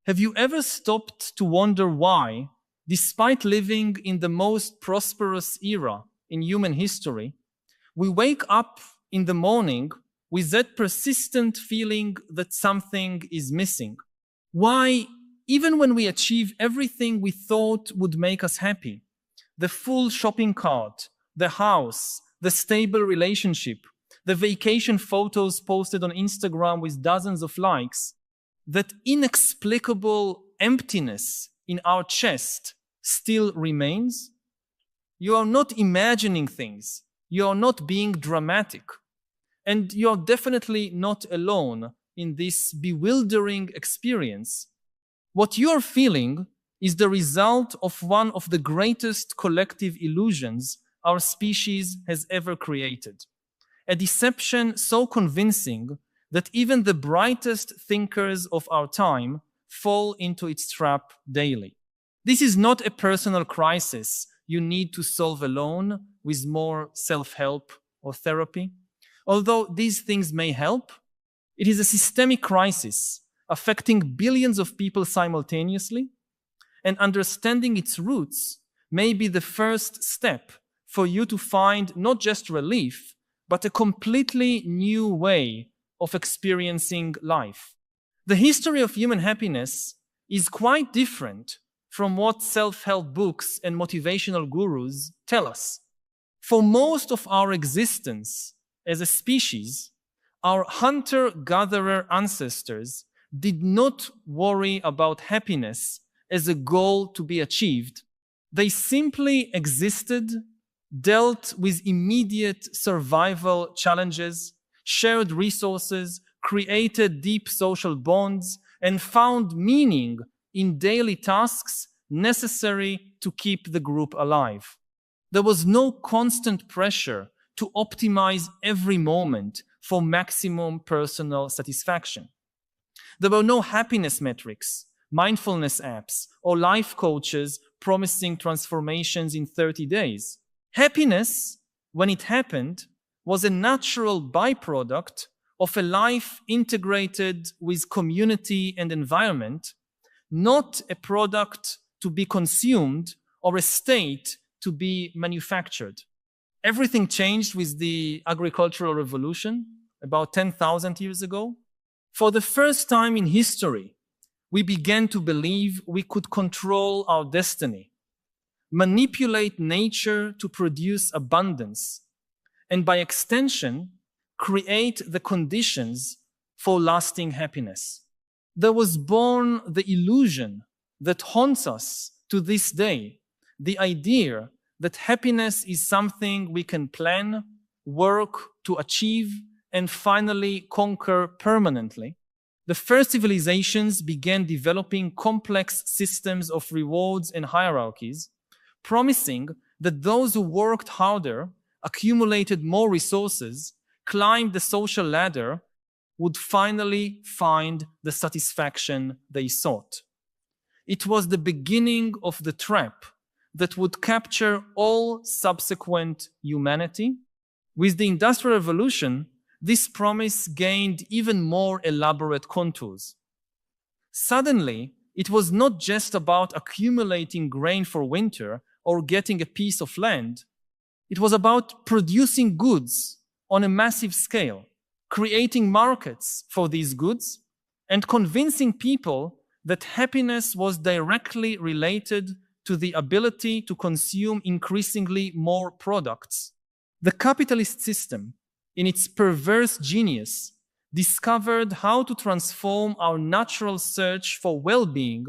Have you ever stopped to wonder why, despite living in the most prosperous era in human history, we wake up in the morning with that persistent feeling that something is missing? Why, even when we achieve everything we thought would make us happy, the full shopping cart, the house, the stable relationship, the vacation photos posted on Instagram with dozens of likes, that inexplicable emptiness in our chest still remains? You are not imagining things. You are not being dramatic. And you are definitely not alone in this bewildering experience. What you are feeling is the result of one of the greatest collective illusions our species has ever created. A deception so convincing that even the brightest thinkers of our time fall into its trap daily. This is not a personal crisis you need to solve alone with more self-help or therapy. Although these things may help, it is a systemic crisis affecting billions of people simultaneously, and understanding its roots may be the first step for you to find not just relief, but a completely new way of experiencing life. The history of human happiness is quite different from what self-help books and motivational gurus tell us. For most of our existence as a species, our hunter-gatherer ancestors did not worry about happiness as a goal to be achieved. They simply existed, dealt with immediate survival challenges, shared resources, created deep social bonds, and found meaning in daily tasks necessary to keep the group alive. There was no constant pressure to optimize every moment for maximum personal satisfaction. There were no happiness metrics, mindfulness apps, or life coaches promising transformations in 30 days. Happiness, when it happened, was a natural byproduct of a life integrated with community and environment, not a product to be consumed or a state to be manufactured. Everything changed with the agricultural revolution about 10,000 years ago. For the first time in history, we began to believe we could control our destiny, manipulate nature to produce abundance, and by extension, create the conditions for lasting happiness. There was born the illusion that haunts us to this day, the idea that happiness is something we can plan, work to achieve, and finally conquer permanently. The first civilizations began developing complex systems of rewards and hierarchies, promising that those who worked harder, accumulated more resources, climbed the social ladder, would finally find the satisfaction they sought. It was the beginning of the trap that would capture all subsequent humanity. With the Industrial Revolution, this promise gained even more elaborate contours. Suddenly, it was not just about accumulating grain for winter or getting a piece of land. It was about producing goods on a massive scale, creating markets for these goods, and convincing people that happiness was directly related to the ability to consume increasingly more products. The capitalist system, in its perverse genius, discovered how to transform our natural search for well-being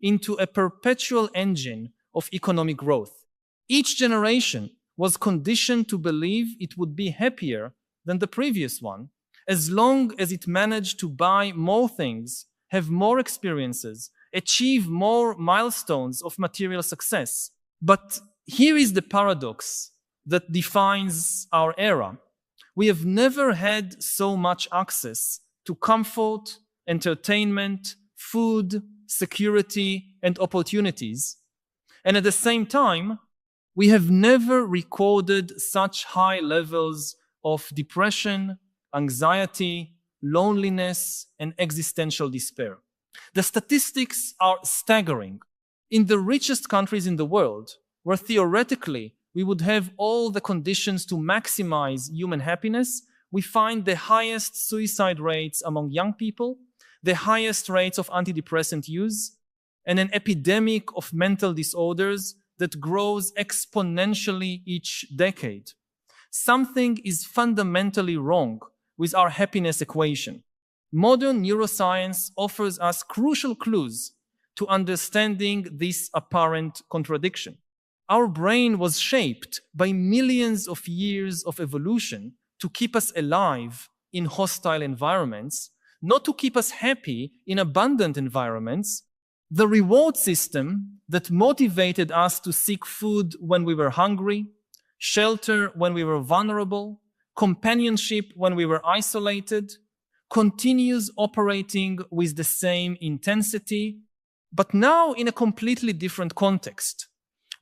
into a perpetual engine of economic growth. Each generation was conditioned to believe it would be happier than the previous one, as long as it managed to buy more things, have more experiences, achieve more milestones of material success. But here is the paradox that defines our era. We have never had so much access to comfort, entertainment, food, security, and opportunities. And at the same time, we have never recorded such high levels of depression, anxiety, loneliness, and existential despair. The statistics are staggering. In the richest countries in the world, where theoretically we would have all the conditions to maximize human happiness, we find the highest suicide rates among young people, the highest rates of antidepressant use, and an epidemic of mental disorders that grows exponentially each decade. Something is fundamentally wrong with our happiness equation. Modern neuroscience offers us crucial clues to understanding this apparent contradiction. Our brain was shaped by millions of years of evolution to keep us alive in hostile environments, not to keep us happy in abundant environments. The reward system that motivated us to seek food when we were hungry, shelter when we were vulnerable, companionship when we were isolated, continues operating with the same intensity, but now in a completely different context.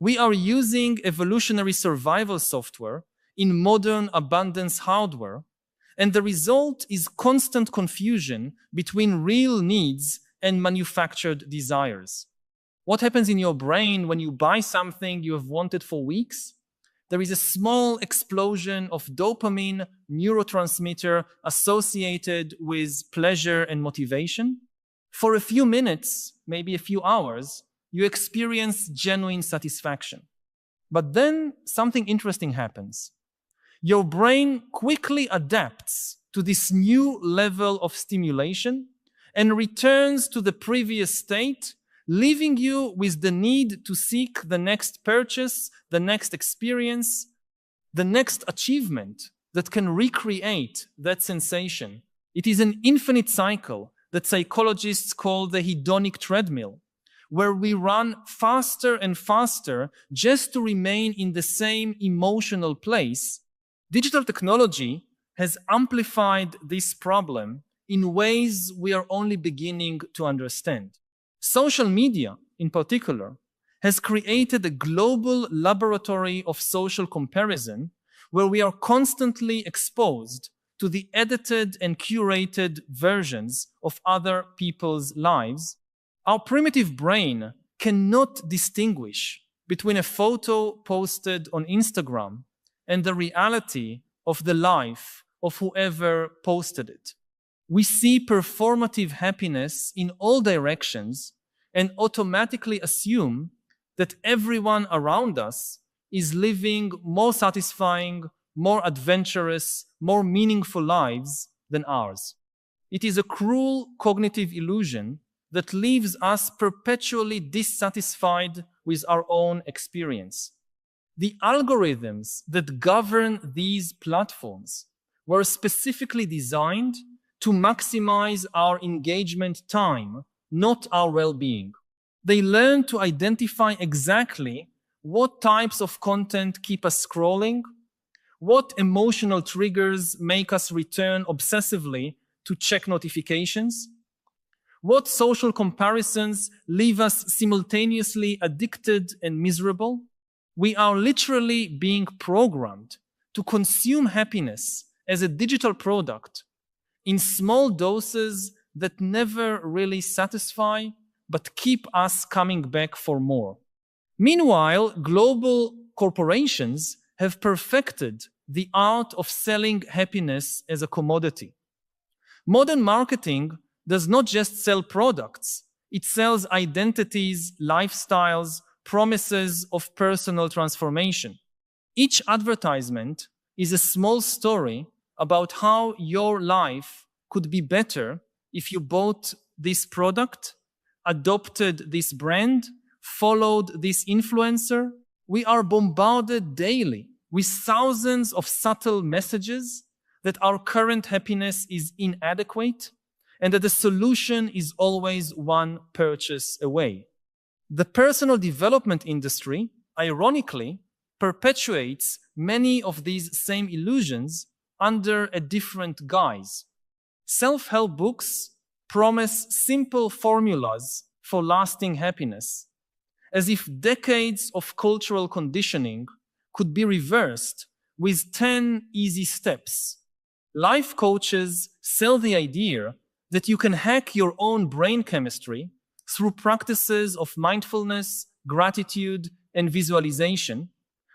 We are using evolutionary survival software in modern abundance hardware, and the result is constant confusion between real needs and manufactured desires. What happens in your brain when you buy something you have wanted for weeks? There is a small explosion of dopamine neurotransmitter associated with pleasure and motivation. For a few minutes, maybe a few hours, you experience genuine satisfaction. But then something interesting happens. Your brain quickly adapts to this new level of stimulation and returns to the previous state, leaving you with the need to seek the next purchase, the next experience, the next achievement that can recreate that sensation. It is an infinite cycle that psychologists call the hedonic treadmill, where we run faster and faster just to remain in the same emotional place. Digital technology has amplified this problem in ways we are only beginning to understand. Social media, in particular, has created a global laboratory of social comparison where we are constantly exposed to the edited and curated versions of other people's lives. Our primitive brain cannot distinguish between a photo posted on Instagram and the reality of the life of whoever posted it. We see performative happiness in all directions and automatically assume that everyone around us is living more satisfying, more adventurous, more meaningful lives than ours. It is a cruel cognitive illusion that leaves us perpetually dissatisfied with our own experience. The algorithms that govern these platforms were specifically designed to maximize our engagement time, not our well-being. They learn to identify exactly what types of content keep us scrolling, what emotional triggers make us return obsessively to check notifications, what social comparisons leave us simultaneously addicted and miserable. We are literally being programmed to consume happiness as a digital product in small doses that never really satisfy, but keep us coming back for more. Meanwhile, global corporations have perfected the art of selling happiness as a commodity. Modern marketing does not just sell products, it sells identities, lifestyles, promises of personal transformation. Each advertisement is a small story about how your life could be better if you bought this product, adopted this brand, followed this influencer. We are bombarded daily with thousands of subtle messages that our current happiness is inadequate and that the solution is always one purchase away. The personal development industry, ironically, perpetuates many of these same illusions under a different guise. Self-help books promise simple formulas for lasting happiness, as if decades of cultural conditioning could be reversed with 10 easy steps. Life coaches sell the idea that you can hack your own brain chemistry through practices of mindfulness, gratitude, and visualization,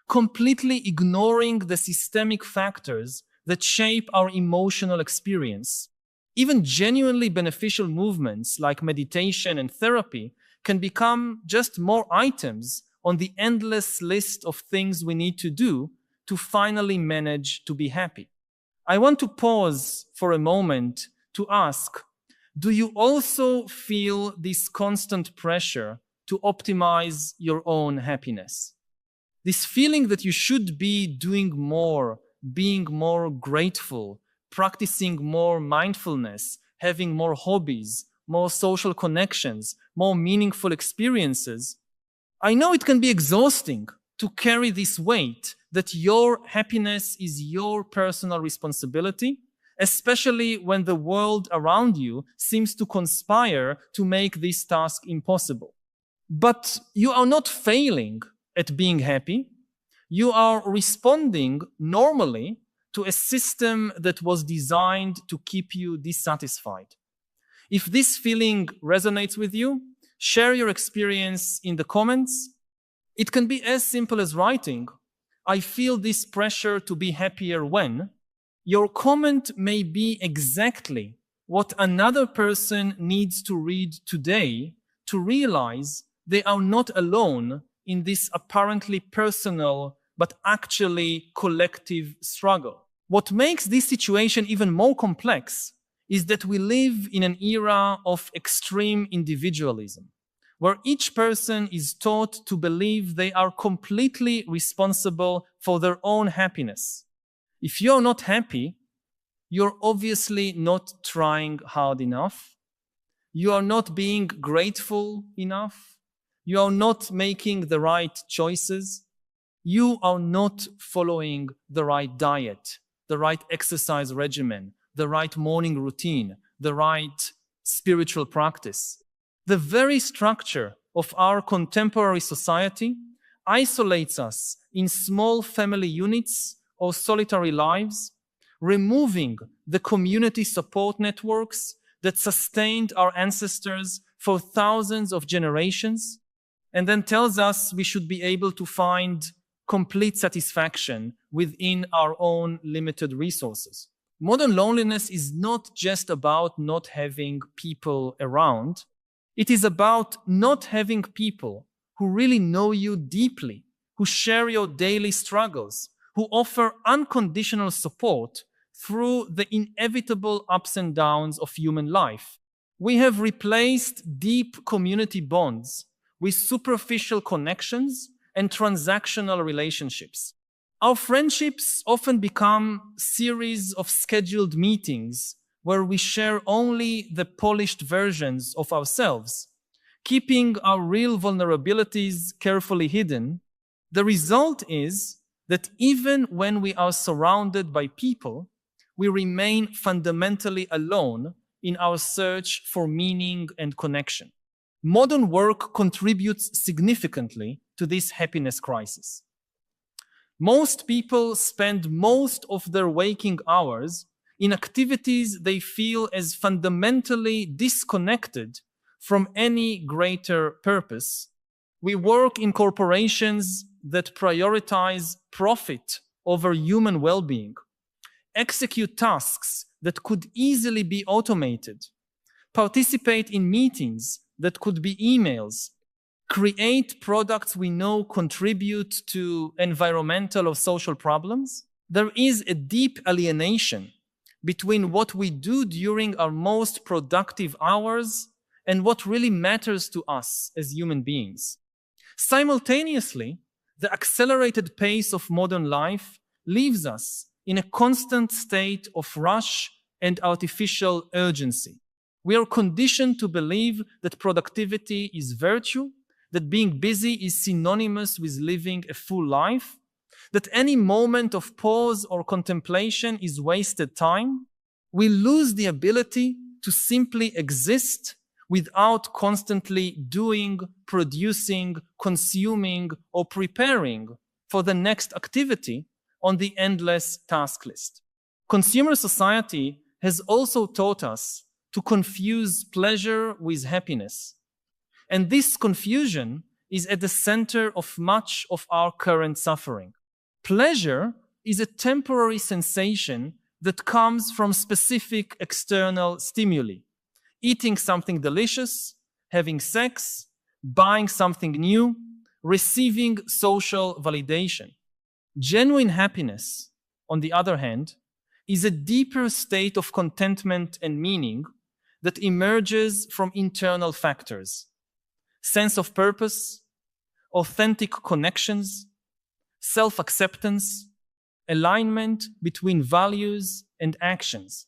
completely ignoring the systemic factors that shape our emotional experience. Even genuinely beneficial movements like meditation and therapy can become just more items on the endless list of things we need to do to finally manage to be happy. I want to pause for a moment to ask, do you also feel this constant pressure to optimize your own happiness? This feeling that you should be doing more, being more grateful, practicing more mindfulness, having more hobbies, more social connections, more meaningful experiences. I know it can be exhausting to carry this weight that your happiness is your personal responsibility, especially when the world around you seems to conspire to make this task impossible. But you are not failing at being happy. You are responding normally to a system that was designed to keep you dissatisfied. If this feeling resonates with you, share your experience in the comments. It can be as simple as writing, "I feel this pressure to be happier when." Your comment may be exactly what another person needs to read today to realize they are not alone in this apparently personal but actually collective struggle. What makes this situation even more complex is that we live in an era of extreme individualism, where each person is taught to believe they are completely responsible for their own happiness. If you're not happy, you're obviously not trying hard enough. You are not being grateful enough. You are not making the right choices. You are not following the right diet, the right exercise regimen, the right morning routine, the right spiritual practice. The very structure of our contemporary society isolates us in small family units or solitary lives, removing the community support networks that sustained our ancestors for thousands of generations, and then tells us we should be able to find complete satisfaction within our own limited resources. Modern loneliness is not just about not having people around. It is about not having people who really know you deeply, who share your daily struggles, who offer unconditional support through the inevitable ups and downs of human life. We have replaced deep community bonds with superficial connections and transactional relationships. Our friendships often become series of scheduled meetings where we share only the polished versions of ourselves, keeping our real vulnerabilities carefully hidden. The result is that even when we are surrounded by people, we remain fundamentally alone in our search for meaning and connection. Modern work contributes significantly to this happiness crisis. Most people spend most of their waking hours in activities they feel as fundamentally disconnected from any greater purpose. We work in corporations that prioritize profit over human well-being, execute tasks that could easily be automated, participate in meetings that could be emails, create products we know contribute to environmental or social problems. There is a deep alienation between what we do during our most productive hours and what really matters to us as human beings. Simultaneously, the accelerated pace of modern life leaves us in a constant state of rush and artificial urgency. We are conditioned to believe that productivity is virtue, that being busy is synonymous with living a full life, that any moment of pause or contemplation is wasted time. We lose the ability to simply exist without constantly doing, producing, consuming, or preparing for the next activity on the endless task list. Consumer society has also taught us to confuse pleasure with happiness. And this confusion is at the center of much of our current suffering. Pleasure is a temporary sensation that comes from specific external stimuli. Eating something delicious, having sex, buying something new, receiving social validation. Genuine happiness, on the other hand, is a deeper state of contentment and meaning that emerges from internal factors. Sense of purpose, authentic connections, self-acceptance, alignment between values and actions.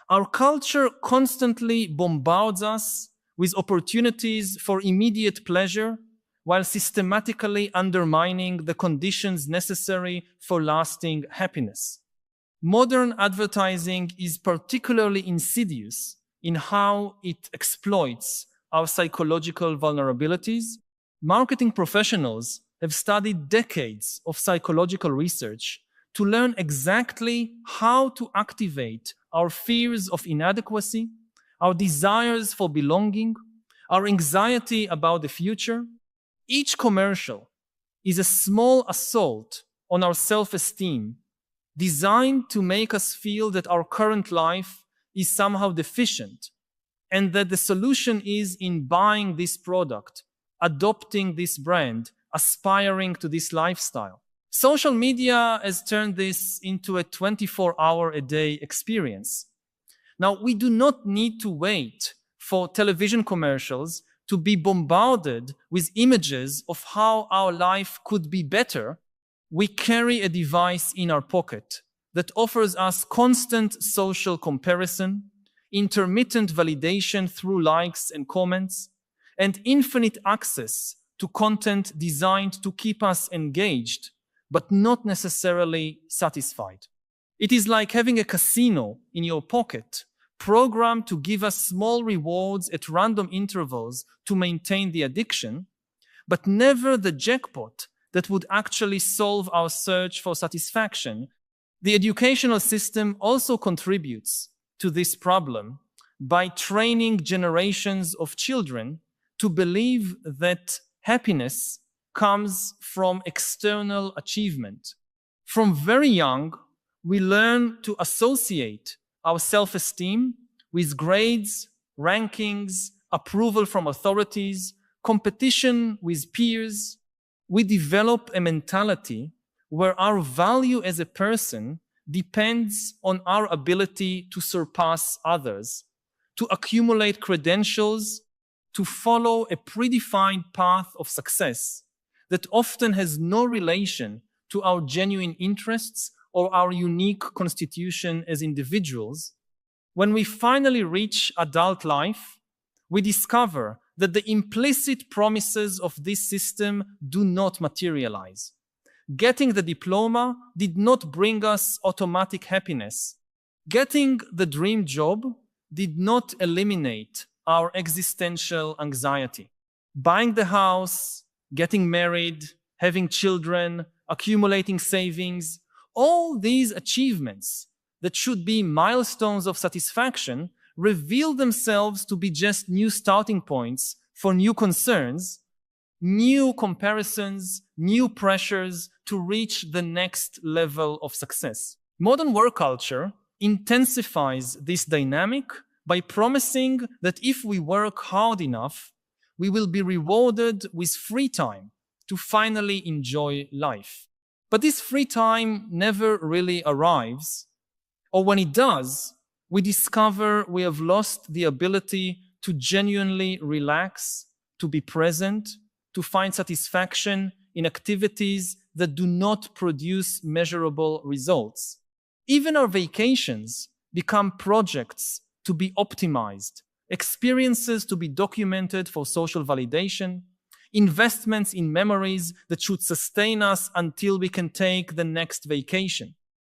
Our culture constantly bombards us with opportunities for immediate pleasure while systematically undermining the conditions necessary for lasting happiness. Modern advertising is particularly insidious in how it exploits our psychological vulnerabilities. Marketing professionals have studied decades of psychological research to learn exactly how to activate our fears of inadequacy, our desires for belonging, our anxiety about the future. Each commercial is a small assault on our self-esteem, designed to make us feel that our current life is somehow deficient and that the solution is in buying this product, adopting this brand, aspiring to this lifestyle. Social media has turned this into a 24-hour-a-day experience. Now, we do not need to wait for television commercials to be bombarded with images of how our life could be better. We carry a device in our pocket that offers us constant social comparison, intermittent validation through likes and comments, and infinite access to content designed to keep us engaged, but not necessarily satisfied. It is like having a casino in your pocket, programmed to give us small rewards at random intervals to maintain the addiction, but never the jackpot that would actually solve our search for satisfaction. The educational system also contributes to this problem by training generations of children to believe that happiness comes from external achievement. From very young, we learn to associate our self-esteem with grades, rankings, approval from authorities, competition with peers. We develop a mentality where our value as a person depends on our ability to surpass others, to accumulate credentials, to follow a predefined path of success that often has no relation to our genuine interests or our unique constitution as individuals. When we finally reach adult life, we discover that the implicit promises of this system do not materialize. Getting the diploma did not bring us automatic happiness. Getting the dream job did not eliminate our existential anxiety. Buying the house, getting married, having children, accumulating savings, all these achievements that should be milestones of satisfaction reveal themselves to be just new starting points for new concerns, new comparisons, new pressures to reach the next level of success. Modern work culture intensifies this dynamic by promising that if we work hard enough, we will be rewarded with free time to finally enjoy life. But this free time never really arrives, or when it does, we discover we have lost the ability to genuinely relax, to be present, to find satisfaction in activities that do not produce measurable results. Even our vacations become projects to be optimized, experiences to be documented for social validation, investments in memories that should sustain us until we can take the next vacation.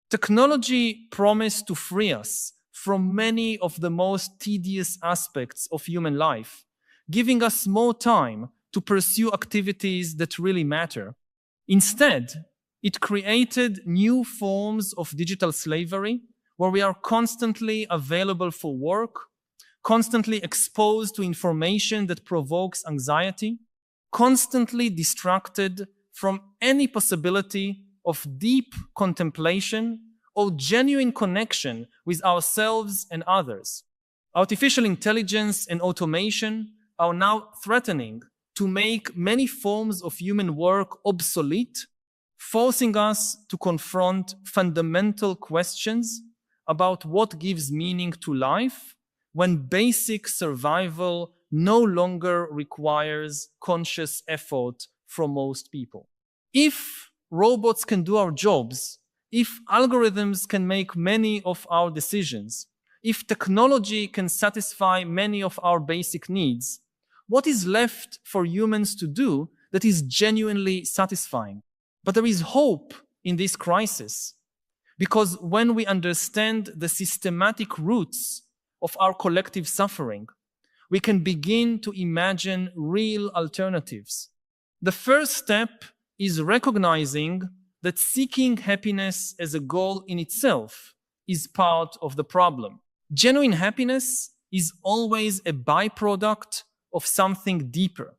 Technology promised to free us from many of the most tedious aspects of human life, giving us more time to pursue activities that really matter. Instead, it created new forms of digital slavery where we are constantly available for work, constantly exposed to information that provokes anxiety, constantly distracted from any possibility of deep contemplation or genuine connection with ourselves and others. Artificial intelligence and automation are now threatening to make many forms of human work obsolete, forcing us to confront fundamental questions about what gives meaning to life when basic survival no longer requires conscious effort from most people. If robots can do our jobs, if algorithms can make many of our decisions, if technology can satisfy many of our basic needs, what is left for humans to do that is genuinely satisfying? But there is hope in this crisis, because when we understand the systematic roots of our collective suffering, we can begin to imagine real alternatives. The first step is recognizing that seeking happiness as a goal in itself is part of the problem. Genuine happiness is always a byproduct of something deeper.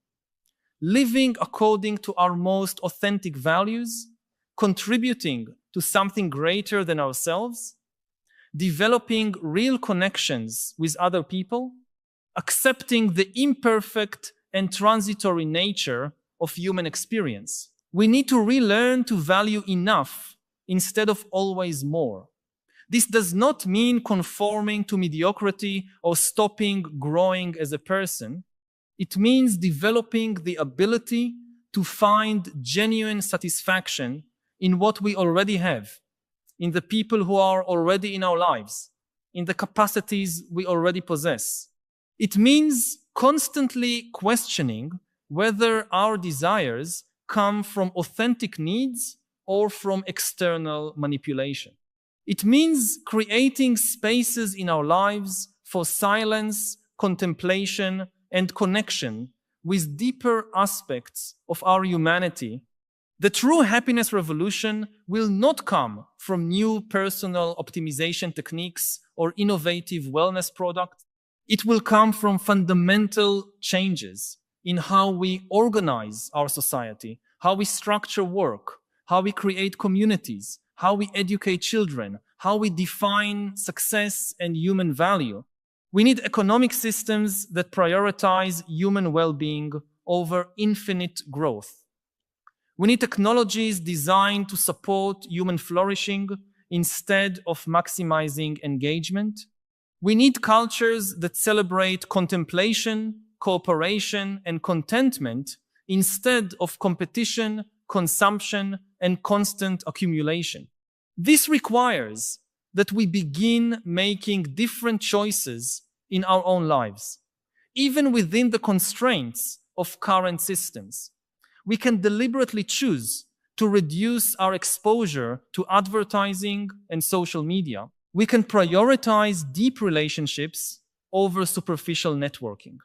Living according to our most authentic values, contributing to something greater than ourselves, developing real connections with other people, accepting the imperfect and transitory nature of human experience. We need to relearn to value enough instead of always more. This does not mean conforming to mediocrity or stopping growing as a person. It means developing the ability to find genuine satisfaction in what we already have, in the people who are already in our lives, in the capacities we already possess. It means constantly questioning whether our desires come from authentic needs or from external manipulation. It means creating spaces in our lives for silence, contemplation, and connection with deeper aspects of our humanity. The true happiness revolution will not come from new personal optimization techniques or innovative wellness products. It will come from fundamental changes in how we organize our society, how we structure work, how we create communities, how we educate children, how we define success and human value. We need economic systems that prioritize human well-being over infinite growth. We need technologies designed to support human flourishing instead of maximizing engagement. We need cultures that celebrate contemplation, cooperation, and contentment instead of competition, consumption, and constant accumulation. This requires that we begin making different choices in our own lives, even within the constraints of current systems. We can deliberately choose to reduce our exposure to advertising and social media. We can prioritize deep relationships over superficial networking.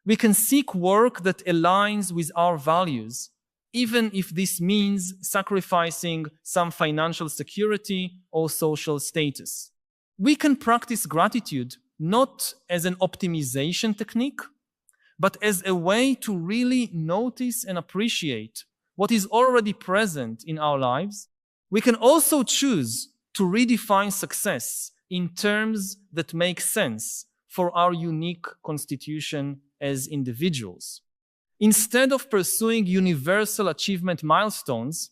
We can seek work that aligns with our values, even if this means sacrificing some financial security or social status. We can practice gratitude not as an optimization technique, but as a way to really notice and appreciate what is already present in our lives. We can also choose to redefine success in terms that make sense for our unique constitution as individuals. Instead of pursuing universal achievement milestones,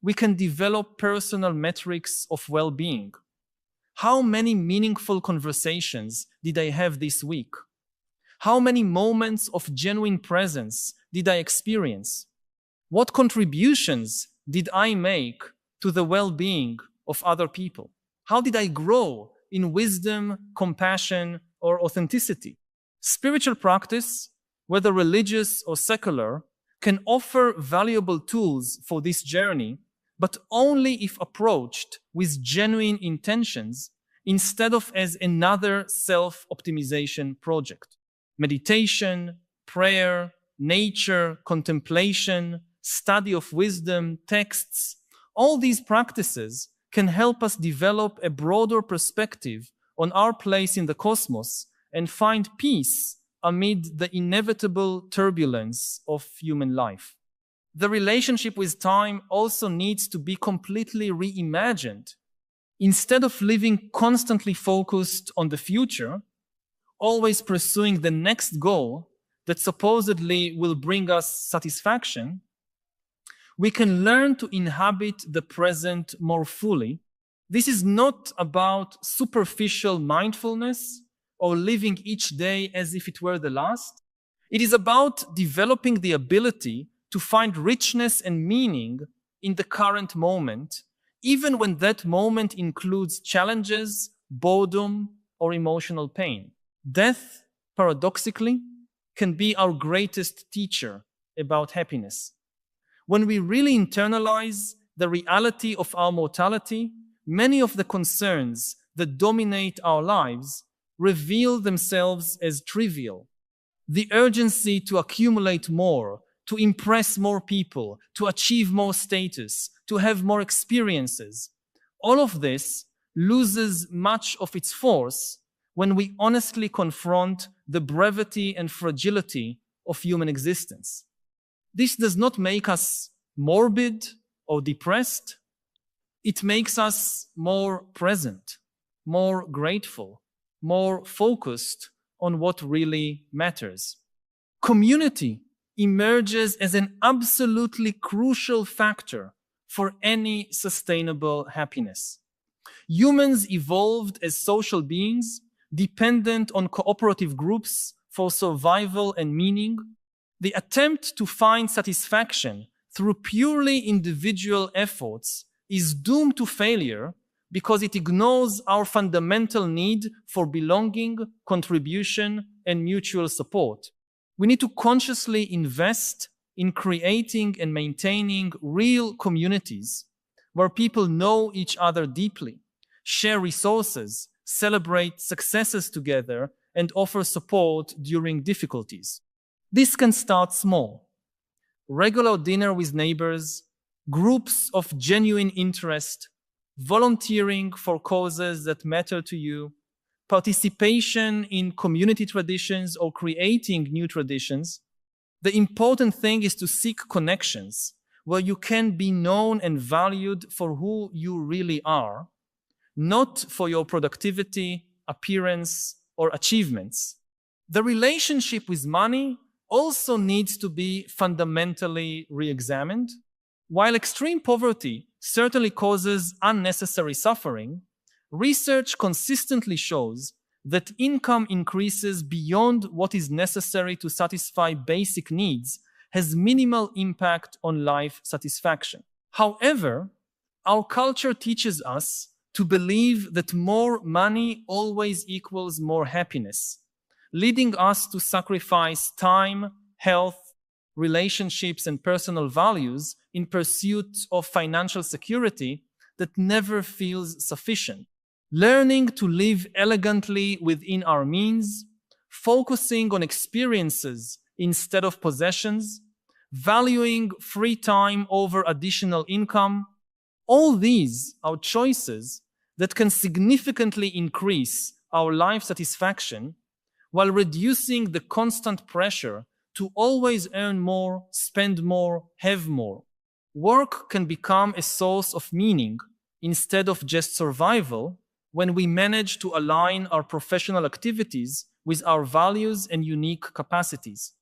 we can develop personal metrics of well-being. How many meaningful conversations did I have this week? How many moments of genuine presence did I experience? What contributions did I make to the well-being of other people? How did I grow in wisdom, compassion, or authenticity? Spiritual practice, whether religious or secular, can offer valuable tools for this journey, but only if approached with genuine intentions instead of as another self-optimization project. Meditation, prayer, nature, contemplation, study of wisdom, texts, all these practices can help us develop a broader perspective on our place in the cosmos and find peace amid the inevitable turbulence of human life. The relationship with time also needs to be completely reimagined. Instead of living constantly focused on the future, always pursuing the next goal that supposedly will bring us satisfaction, we can learn to inhabit the present more fully. This is not about superficial mindfulness or living each day as if it were the last. It is about developing the ability to find richness and meaning in the current moment, even when that moment includes challenges, boredom, or emotional pain. Death, paradoxically, can be our greatest teacher about happiness. When we really internalize the reality of our mortality, many of the concerns that dominate our lives reveal themselves as trivial. The urgency to accumulate more, to impress more people, to achieve more status, to have more experiences, all of this loses much of its force when we honestly confront the brevity and fragility of human existence. This does not make us morbid or depressed. It makes us more present, more grateful, more focused on what really matters. Community emerges as an absolutely crucial factor for any sustainable happiness. Humans evolved as social beings, dependent on cooperative groups for survival and meaning. The attempt to find satisfaction through purely individual efforts is doomed to failure because it ignores our fundamental need for belonging, contribution, and mutual support. We need to consciously invest in creating and maintaining real communities where people know each other deeply, share resources, celebrate successes together, and offer support during difficulties. This can start small. Regular dinner with neighbors, groups of genuine interest, volunteering for causes that matter to you, participation in community traditions or creating new traditions. The important thing is to seek connections where you can be known and valued for who you really are, not for your productivity, appearance, or achievements. The relationship with money also needs to be fundamentally re-examined. While extreme poverty certainly causes unnecessary suffering, research consistently shows that income increases beyond what is necessary to satisfy basic needs has minimal impact on life satisfaction. However, our culture teaches us to believe that more money always equals more happiness, leading us to sacrifice time, health, relationships, and personal values in pursuit of financial security that never feels sufficient. Learning to live elegantly within our means, focusing on experiences instead of possessions, valuing free time over additional income, all these are choices that can significantly increase our life satisfaction while reducing the constant pressure to always earn more, spend more, have more. Work can become a source of meaning instead of just survival when we manage to align our professional activities with our values and unique capacities.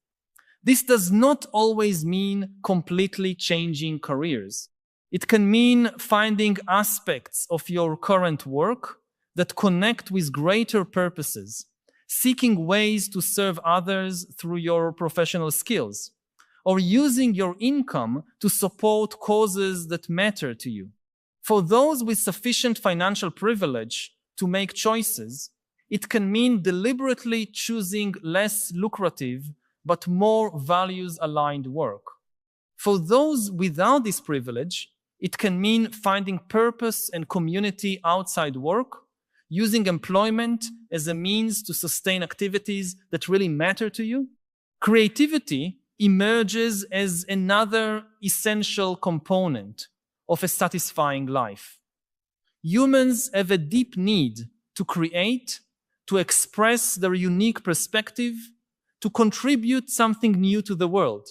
This does not always mean completely changing careers. It can mean finding aspects of your current work that connect with greater purposes, seeking ways to serve others through your professional skills, or using your income to support causes that matter to you. For those with sufficient financial privilege to make choices, it can mean deliberately choosing less lucrative but more values-aligned work. For those without this privilege, it can mean finding purpose and community outside work, using employment as a means to sustain activities that really matter to you. Creativity emerges as another essential component of a satisfying life. Humans have a deep need to create, to express their unique perspective, to contribute something new to the world.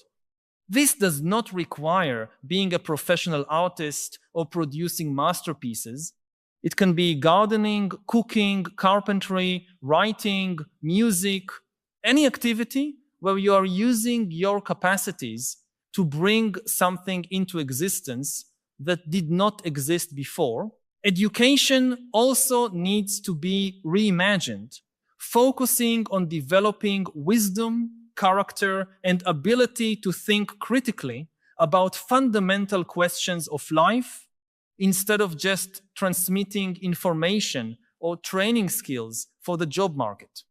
This does not require being a professional artist or producing masterpieces. It can be gardening, cooking, carpentry, writing, music, any activity where you are using your capacities to bring something into existence that did not exist before. Education also needs to be reimagined, focusing on developing wisdom, character, and ability to think critically about fundamental questions of life instead of just transmitting information or training skills for the job market.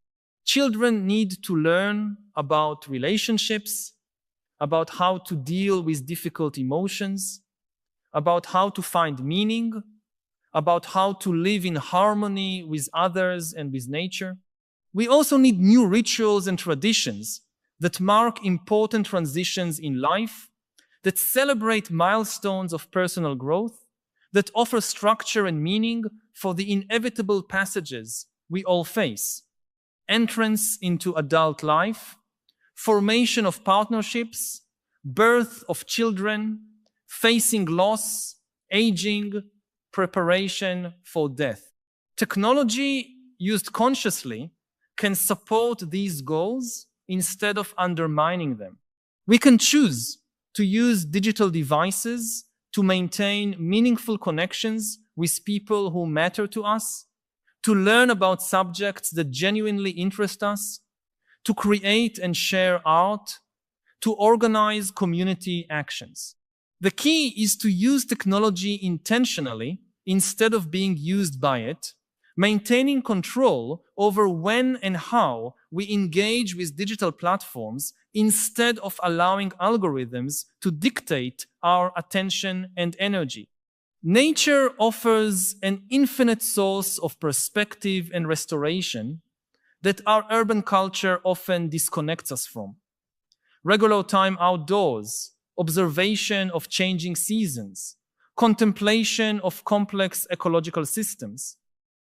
Children need to learn about relationships, about how to deal with difficult emotions, about how to find meaning, about how to live in harmony with others and with nature. We also need new rituals and traditions that mark important transitions in life, that celebrate milestones of personal growth, that offer structure and meaning for the inevitable passages we all face. Entrance into adult life, formation of partnerships, birth of children, facing loss, aging, preparation for death. Technology used consciously can support these goals instead of undermining them. We can choose to use digital devices to maintain meaningful connections with people who matter to us, to learn about subjects that genuinely interest us, to create and share art, to organize community actions. The key is to use technology intentionally instead of being used by it, maintaining control over when and how we engage with digital platforms instead of allowing algorithms to dictate our attention and energy. Nature offers an infinite source of perspective and restoration that our urban culture often disconnects us from. Regular time outdoors, observation of changing seasons, contemplation of complex ecological systems.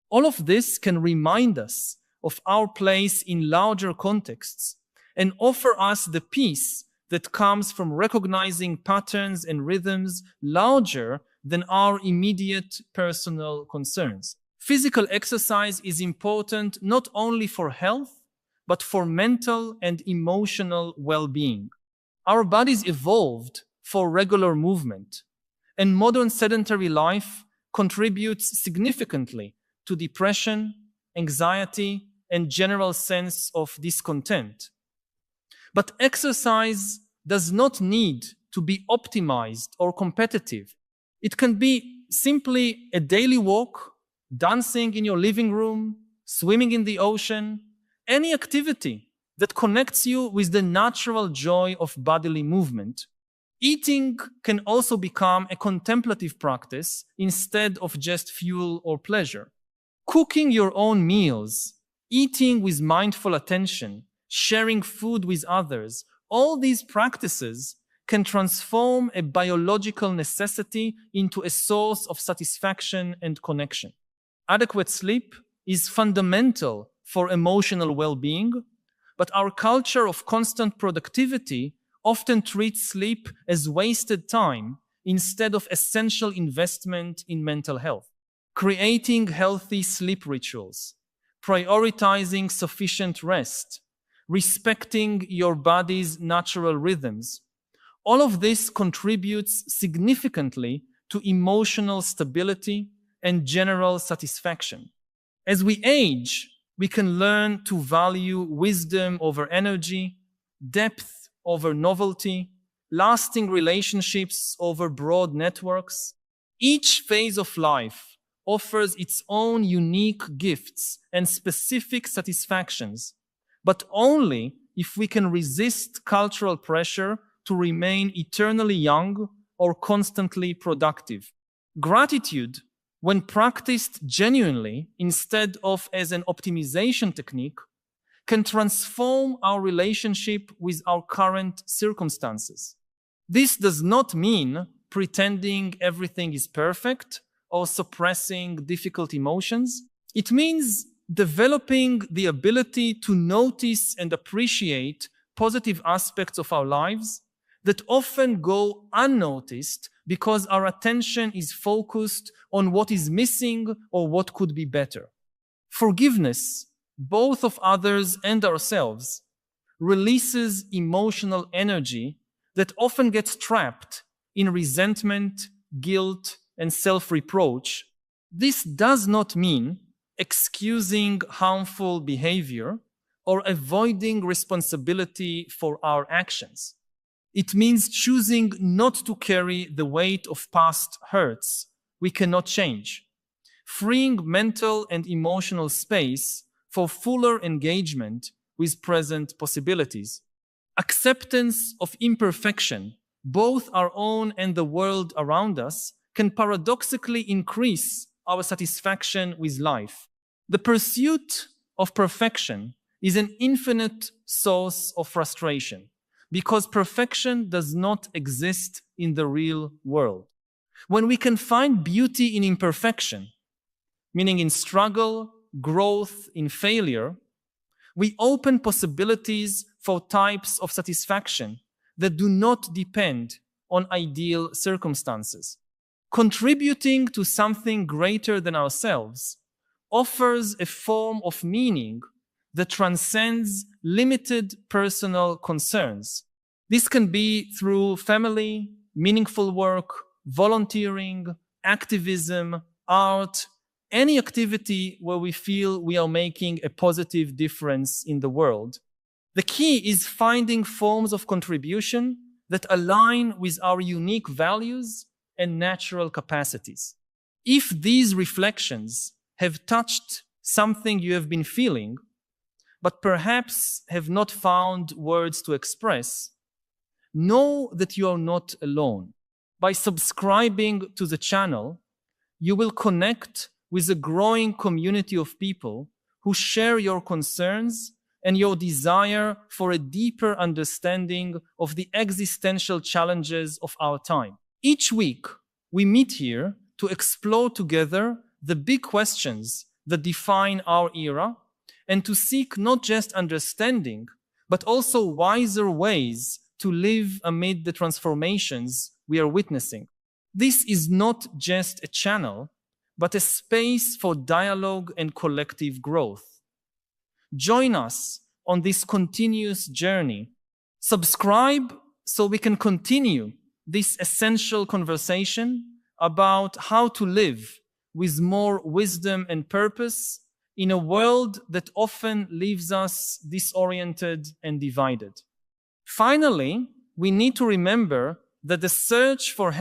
All of this can remind us of our place in larger contexts and offer us the peace that comes from recognizing patterns and rhythms larger than our immediate personal concerns. Physical exercise is important not only for health, but for mental and emotional well-being. Our bodies evolved for regular movement, and modern sedentary life contributes significantly to depression, anxiety, and general sense of discontent. But exercise does not need to be optimized or competitive. It can be simply a daily walk, dancing in your living room, swimming in the ocean, any activity that connects you with the natural joy of bodily movement. Eating can also become a contemplative practice instead of just fuel or pleasure. Cooking your own meals, eating with mindful attention, sharing food with others, all these practices can transform a biological necessity into a source of satisfaction and connection. Adequate sleep is fundamental for emotional well-being, but our culture of constant productivity often treats sleep as wasted time instead of essential investment in mental health. Creating healthy sleep rituals, prioritizing sufficient rest, respecting your body's natural rhythms, all of this contributes significantly to emotional stability and general satisfaction. As we age, we can learn to value wisdom over energy, depth over novelty, lasting relationships over broad networks. Each phase of life offers its own unique gifts and specific satisfactions, but only if we can resist cultural pressure to remain eternally young or constantly productive. Gratitude, when practiced genuinely instead of as an optimization technique, can transform our relationship with our current circumstances. This does not mean pretending everything is perfect or suppressing difficult emotions. It means developing the ability to notice and appreciate positive aspects of our lives that often go unnoticed because our attention is focused on what is missing or what could be better. Forgiveness, both of others and ourselves, releases emotional energy that often gets trapped in resentment, guilt, and self-reproach. This does not mean excusing harmful behavior or avoiding responsibility for our actions. It means choosing not to carry the weight of past hurts we cannot change, freeing mental and emotional space for fuller engagement with present possibilities. Acceptance of imperfection, both our own and the world around us, can paradoxically increase our satisfaction with life. The pursuit of perfection is an infinite source of frustration because perfection does not exist in the real world. When we can find beauty in imperfection, meaning in struggle, growth, in failure, we open possibilities for types of satisfaction that do not depend on ideal circumstances. Contributing to something greater than ourselves offers a form of meaning that transcends limited personal concerns. This can be through family, meaningful work, volunteering, activism, art, any activity where we feel we are making a positive difference in the world. The key is finding forms of contribution that align with our unique values and natural capacities. If these reflections have touched something you have been feeling, but perhaps have not found words to express, know that you are not alone. By subscribing to the channel, you will connect with a growing community of people who share your concerns and your desire for a deeper understanding of the existential challenges of our time. Each week, we meet here to explore together the big questions that define our era and to seek not just understanding, but also wiser ways to live amid the transformations we are witnessing. This is not just a channel, but a space for dialogue and collective growth. Join us on this continuous journey. Subscribe so we can continue this essential conversation about how to live with more wisdom and purpose in a world that often leaves us disoriented and divided. Finally, we need to remember that the search for